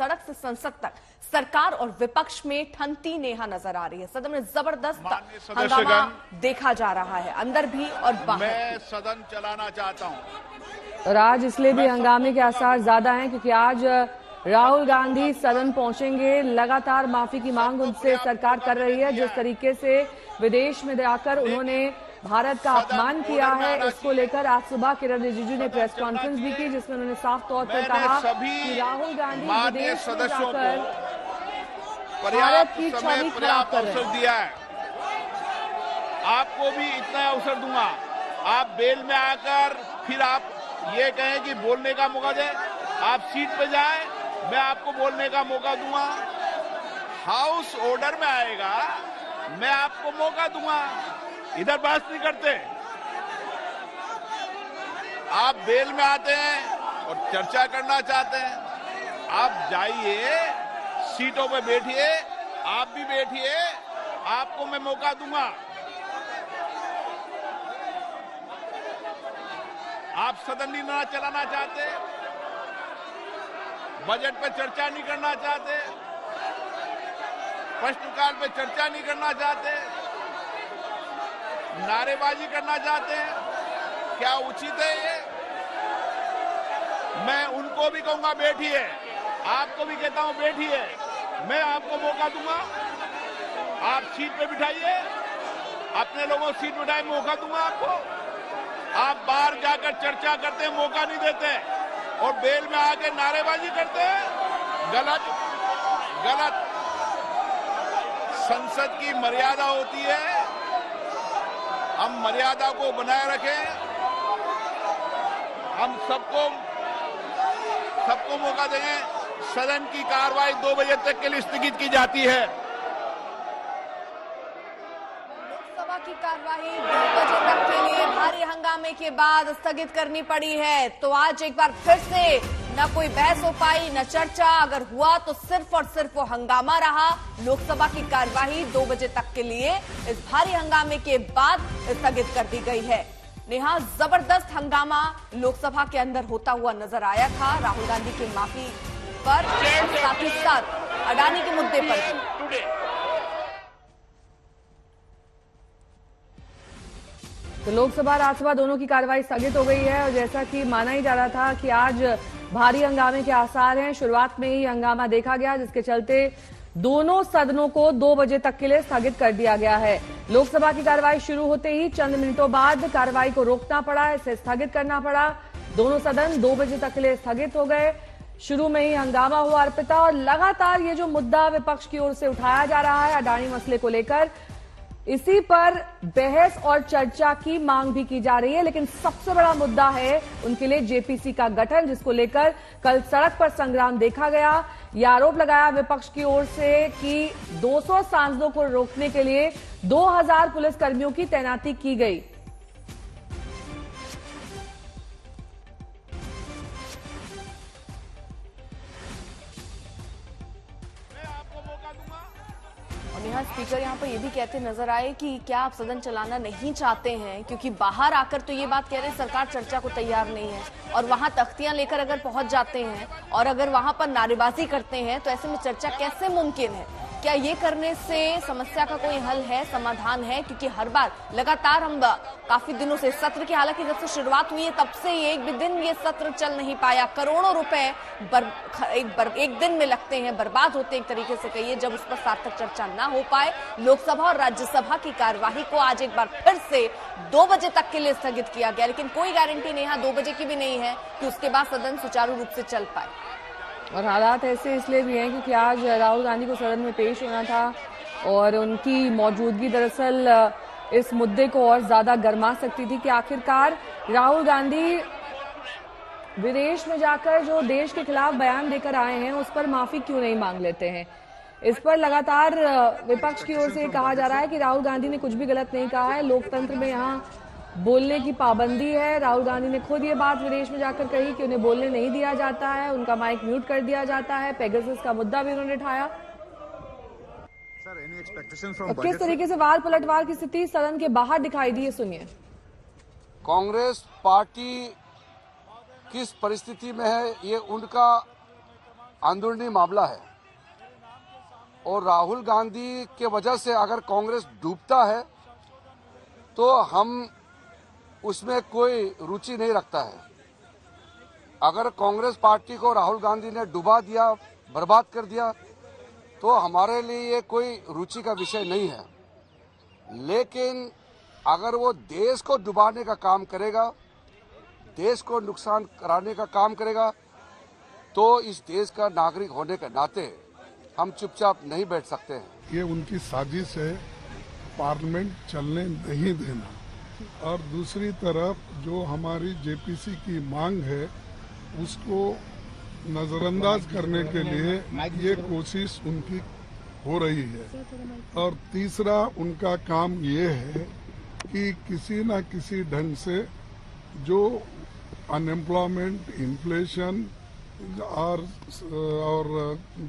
सड़क से संसद तक सरकार और विपक्ष में ठनती नेहा नजर आ रही है। सदन में जबरदस्त हंगामा देखा जा रहा है, अंदर भी और बाहर। मैं सदन चलाना चाहता हूं। और आज इसलिए भी हंगामे के आसार ज्यादा हैं क्योंकि आज राहुल गांधी सदन पहुंचेंगे। लगातार माफी की मांग उनसे सरकार कर रही है। जिस तरीके से विदेश में जाकर उन्होंने भारत का अपमान किया है, इसको लेकर आज सुबह किरण रिजिजू ने प्रेस कॉन्फ्रेंस भी की, जिसमें उन्होंने साफ तौर पर कहा कि राहुल गांधी विदेश में जाकर भारत की छवि खराब कर रहे हैं। दिया है, आपको भी इतना अवसर दूंगा। आप बेल में आकर फिर आप ये कहें कि बोलने का मौका दें, आप सीट पे जाएं, मैं आपको बोलने का मौका दूंगा। हाउस ऑर्डर में आएगा, मैं आपको मौका दूंगा। इधर बहस नहीं करते। आप बेल में आते हैं और चर्चा करना चाहते हैं, आप जाइए, सीटों पे बैठिए, आप भी बैठिए, आपको मैं मौका दूंगा। आप सदन नहीं ना चलाना चाहते, बजट पे चर्चा नहीं करना चाहते, प्रश्नकाल पे चर्चा नहीं करना चाहते, नारेबाजी करना चाहते हैं, क्या उचित है ये? मैं उनको भी कहूंगा बैठिए, आपको भी कहता हूं बैठिए, मैं आपको मौका दूंगा। आप सीट पे बिठाइए, अपने लोगों सीट बिठाए, मौका दूंगा आपको। आप बाहर जाकर चर्चा करते हैं, मौका नहीं देते और बेल में आके नारेबाजी करते हैं, गलत गलत। संसद की मर्यादा होती है, हम मर्यादा को बनाए रखें। हम सबको मौका देंगे। सदन की कार्रवाई 2 बजे तक के लिए स्थगित की जाती है। लोकसभा की कार्रवाई 2 बजे तक के लिए भारी हंगामे के बाद स्थगित करनी पड़ी है। तो आज एक बार फिर से न कोई बहस हो पाई, न चर्चा, अगर हुआ तो सिर्फ और सिर्फ वो हंगामा रहा। लोकसभा की कार्यवाही 2 बजे तक के लिए इस भारी हंगामे के बाद स्थगित कर दी गई है। नेहा, जबरदस्त हंगामा लोकसभा के अंदर होता हुआ नजर आया था, राहुल गांधी की माफी पर, साथ ही साथ अडानी के मुद्दे पर। तो लोकसभा राज्यसभा दोनों की कार्रवाई स्थगित हो गई है और जैसा कि माना ही जा रहा था कि आज भारी हंगामे के आसार हैं। शुरुआत में ही हंगामा देखा गया, जिसके चलते दोनों सदनों को 2 बजे तक के लिए स्थगित कर दिया गया है। लोकसभा की कार्रवाई शुरू होते ही चंद मिनटों बाद कार्रवाई को रोकना पड़ा, इसे स्थगित करना पड़ा। दोनों सदन 2 बजे तक के लिए स्थगित हो गए। शुरू में ही हंगामा हुआ अर्पिता, और लगातार ये जो मुद्दा विपक्ष की ओर से उठाया जा रहा है अडानी मसले को लेकर, इसी पर बहस और चर्चा की मांग भी की जा रही है। लेकिन सबसे बड़ा मुद्दा है उनके लिए जेपीसी का गठन, जिसको लेकर कल सड़क पर संग्राम देखा गया। यह आरोप लगाया विपक्ष की ओर से कि 200 सांसदों को रोकने के लिए 2000 पुलिसकर्मियों की तैनाती की गई। नेहा, स्पीकर यहाँ पर ये भी कहते नजर आए कि क्या आप सदन चलाना नहीं चाहते हैं, क्योंकि बाहर आकर तो ये बात कह रहे हैं सरकार चर्चा को तैयार नहीं है, और वहां तख्तियां लेकर अगर पहुंच जाते हैं और अगर वहां पर नारेबाजी करते हैं तो ऐसे में चर्चा कैसे मुमकिन है? क्या ये करने से समस्या का कोई हल है, समाधान है? क्योंकि हर बार लगातार हम काफी दिनों से सत्र की, हालांकि जब से शुरुआत हुई है तब से एक भी दिन ये सत्र चल नहीं पाया। करोड़ों रुपए एक दिन में लगते हैं, बर्बाद होते हैं एक तरीके से कहिए, जब उस पर सार्थक चर्चा ना हो पाए। लोकसभा और राज्यसभा की कार्यवाही को आज एक बार फिर से 2 बजे तक के लिए स्थगित किया गया, लेकिन कोई गारंटी नेहा 2 बजे की भी नहीं है कि उसके बाद सदन सुचारू रूप से चल पाए। और हालात ऐसे इसलिए भी हैं क्योंकि आज राहुल गांधी को सदन में पेश होना था और उनकी मौजूदगी दरअसल इस मुद्दे को और ज्यादा गरमा सकती थी कि आखिरकार राहुल गांधी विदेश में जाकर जो देश के खिलाफ बयान देकर आए हैं उस पर माफी क्यों नहीं मांग लेते हैं। इस पर लगातार विपक्ष की ओर से कहा जा रहा है कि राहुल गांधी ने कुछ भी गलत नहीं कहा है, लोकतंत्र में यहाँ बोलने की पाबंदी है। राहुल गांधी ने खुद ये बात विदेश में जाकर कही कि उन्हें बोलने नहीं दिया जाता है, उनका माइक म्यूट कर दिया जाता है। पेगासस का मुद्दा भी उन्होंने उठाया। तो किस तरीके से वार पलटवार की स्थिति सदन के बाहर दिखाई दी है, सुनिए। कांग्रेस पार्टी किस परिस्थिति में है ये उनका अंदरूनी मामला है और राहुल गांधी के वजह से अगर कांग्रेस डूबता है तो हम उसमें कोई रुचि नहीं रखता है। अगर कांग्रेस पार्टी को राहुल गांधी ने डुबा दिया, बर्बाद कर दिया, तो हमारे लिए ये कोई रुचि का विषय नहीं है। लेकिन अगर वो देश को डुबाने का काम करेगा, देश को नुकसान कराने का काम करेगा, तो इस देश का नागरिक होने के नाते हम चुपचाप नहीं बैठ सकते हैं। ये उनकी साजिश है पार्लियामेंट चलने नहीं देना, और दूसरी तरफ जो हमारी जेपीसी की मांग है उसको नजरअंदाज करने के लिए ये कोशिश उनकी हो रही है। और तीसरा उनका काम ये है कि किसी न किसी ढंग से जो अनएम्प्लॉयमेंट, इन्फ्लेशन और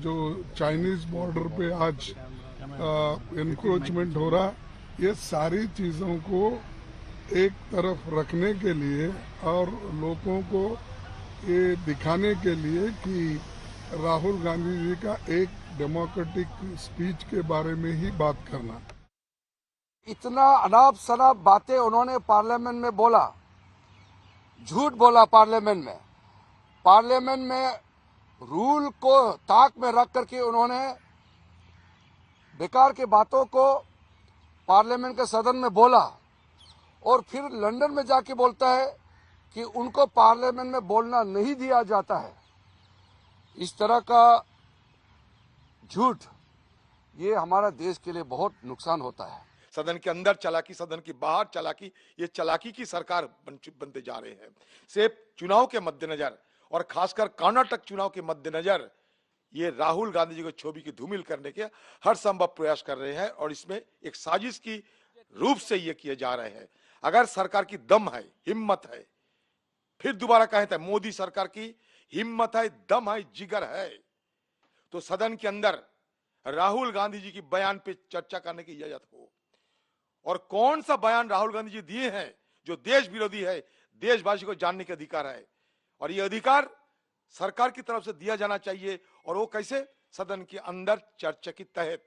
जो चाइनीज बॉर्डर पे आज एनक्रोचमेंट हो रहा, ये सारी चीजों को एक तरफ रखने के लिए और लोगों को ये दिखाने के लिए कि राहुल गांधी जी का एक डेमोक्रेटिक स्पीच के बारे में ही बात करना। इतना अनाप शनाप बातें उन्होंने पार्लियामेंट में बोला, झूठ बोला पार्लियामेंट में। पार्लियामेंट में रूल को ताक में रख करके उन्होंने बेकार की बातों को पार्लियामेंट के सदन में बोला और फिर लंदन में जाके बोलता है कि उनको पार्लियामेंट में बोलना नहीं दिया जाता है। इस तरह का झूठ, ये हमारा देश के लिए बहुत नुकसान होता है। सदन के अंदर चालाकी, सदन के बाहर चालाकी, ये चालाकी की सरकार बनते जा रहे हैं। सिर्फ चुनाव के मद्देनजर और खासकर कर्नाटक चुनाव के मद्देनजर ये राहुल गांधी जी को छवि की धूमिल करने के हर संभव प्रयास कर रहे हैं और इसमें एक साजिश की रूप से ये किए जा रहे हैं। अगर सरकार की दम है, हिम्मत है, फिर दोबारा कहें तो मोदी सरकार की हिम्मत है, दम है, जिगर है, तो सदन के अंदर राहुल गांधी जी की बयान पे चर्चा करने की इजाजत हो। और कौन सा बयान राहुल गांधी जी दिए हैं जो देश विरोधी है, देशवासी को जानने का अधिकार है, और ये अधिकार सरकार की तरफ से दिया जाना चाहिए। और वो कैसे? सदन के अंदर चर्चा के तहत।